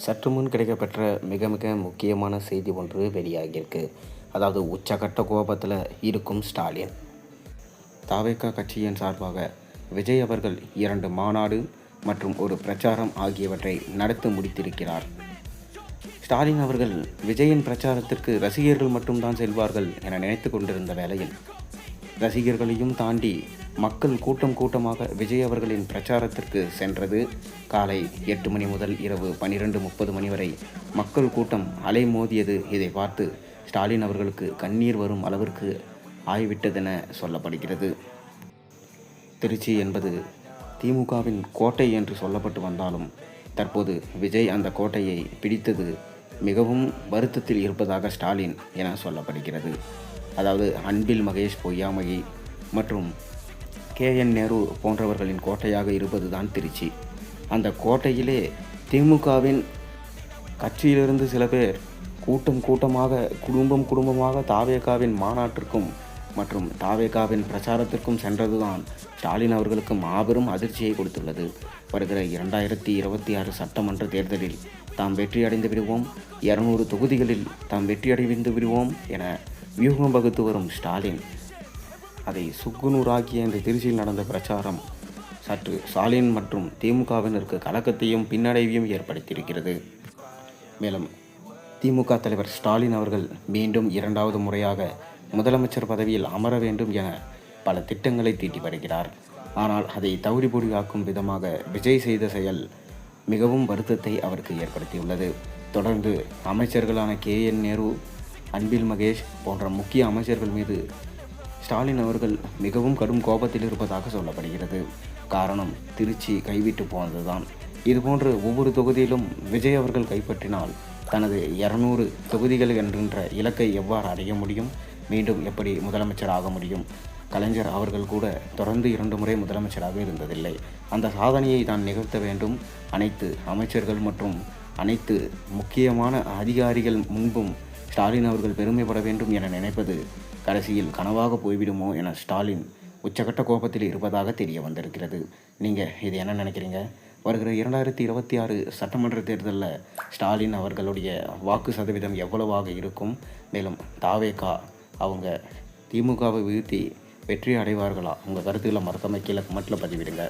சற்று முன் கிடைக்கப்பெற்ற மிக மிக முக்கியமான செய்தி ஒன்று வெளியாகியிருக்கு. அதாவது உச்சகட்ட கோபத்தில் இருக்கும் ஸ்டாலின். தாவேகா கட்சியின் சார்பாக விஜய் அவர்கள் 2 மாநாடு மற்றும் ஒரு பிரச்சாரம் ஆகியவற்றை நடத்தி முடித்திருக்கிறார். ஸ்டாலின் அவர்கள் விஜயின் பிரச்சாரத்திற்கு ரசிகர்கள் மட்டும்தான் செல்வார்கள் என நினைத்து கொண்டிருந்த வேளையில், ரசிகர்களையும் தாண்டி மக்கள் கூட்டம் கூட்டமாக விஜய் அவர்களின் பிரச்சாரத்திற்கு சென்றது. காலை 8 மணி முதல் இரவு 12:30 மணி வரை மக்கள் கூட்டம் அலைமோதியது. இதை பார்த்து ஸ்டாலின் அவர்களுக்கு கண்ணீர் வரும் அளவிற்கு ஆய்விட்டதென சொல்லப்படுகிறது. திருச்சி என்பது திமுகவின் கோட்டை என்று சொல்லப்பட்டு வந்தாலும் தற்போது விஜய் அந்த கோட்டையை பிடித்தது மிகவும் வருத்தத்தில் இருப்பதாக ஸ்டாலின் என சொல்லப்படுகிறது. அதாவது அன்பில் மகேஷ் பொய்யாமொழி மற்றும் KN நேரு போன்றவர்களின் கோட்டையாக இருப்பதுதான் திருச்சி. அந்த கோட்டையிலே திமுகவின் கட்சியிலிருந்து சில பேர் கூட்டமாக குடும்பமாக தாவேகாவின் மாநாட்டிற்கும் மற்றும் தாவேகாவின் பிரச்சாரத்திற்கும் சென்றதுதான் ஸ்டாலின் அவர்களுக்கு மாபெரும் அதிர்ச்சியை கொடுத்துள்ளது. வருகிற 2026 சட்டமன்ற தேர்தலில் தாம் வெற்றியடைந்து விடுவோம், 200 தொகுதிகளில் தாம் வெற்றியடைந்து விடுவோம் என வியூகம் வகுத்து வரும் ஸ்டாலின் அதை சுக்குநூறாக்கிய இந்த திருச்சியில் நடந்த பிரச்சாரம் சற்று ஸ்டாலின் மற்றும் திமுகவினருக்கு கலக்கத்தையும் பின்னடைவையும் ஏற்படுத்தியிருக்கிறது. மேலும் திமுக தலைவர் ஸ்டாலின் அவர்கள் மீண்டும் 2வது முறையாக முதலமைச்சர் பதவியில் அமர வேண்டும் என பல திட்டங்களை தீட்டி வருகிறார். ஆனால் அதை தவிடுபொடியாக்கும் விதமாக விஜய் செய்த செயல் மிகவும் வருத்தத்தை அவருக்கு ஏற்படுத்தியுள்ளது. தொடர்ந்து அமைச்சர்களான KN நேரு, அன்பில் மகேஷ் போன்ற முக்கிய அமைச்சர்கள் மீது ஸ்டாலின் அவர்கள் மிகவும் கடும் கோபத்தில் இருப்பதாக சொல்லப்படுகிறது. காரணம், திருச்சி கைவிட்டு போனதுதான். இதுபோன்று ஒவ்வொரு தொகுதியிலும் விஜய் அவர்கள் கைப்பற்றினால் தனது 200 தொகுதிகள் என்கின்ற இலக்கை எவ்வாறு அடைய முடியும்? மீண்டும் எப்படி முதலமைச்சர் ஆக முடியும்? கலைஞர் அவர்கள் கூட தொடர்ந்து 2 முறை முதலமைச்சராக இருந்ததில்லை. அந்த சாதனையை தான் நிகழ்த்த வேண்டும். அனைத்து அமைச்சர்கள் மற்றும் அனைத்து முக்கியமான அதிகாரிகள் முன்பும் ஸ்டாலின் அவர்கள் பெருமைப்பட வேண்டும் என நினைப்பது கடைசியில் கனவாக போய்விடுமோ என ஸ்டாலின் உச்சகட்ட கோபத்தில் இருப்பதாக தெரிய வந்திருக்கிறது. நீங்கள் இது என்ன நினைக்கிறீங்க? வருகிற 2026 சட்டமன்ற தேர்தலில் ஸ்டாலின் அவர்களுடைய வாக்கு சதவீதம் எவ்வளவாக இருக்கும்? மேலும் தாவேகா அவங்க திமுகவை வீழ்த்தி வெற்றி அடைவார்களா? உங்கள் கருத்துக்களை மறக்காமல் கீழே கமெண்ட்டில் பதிவிடுங்க.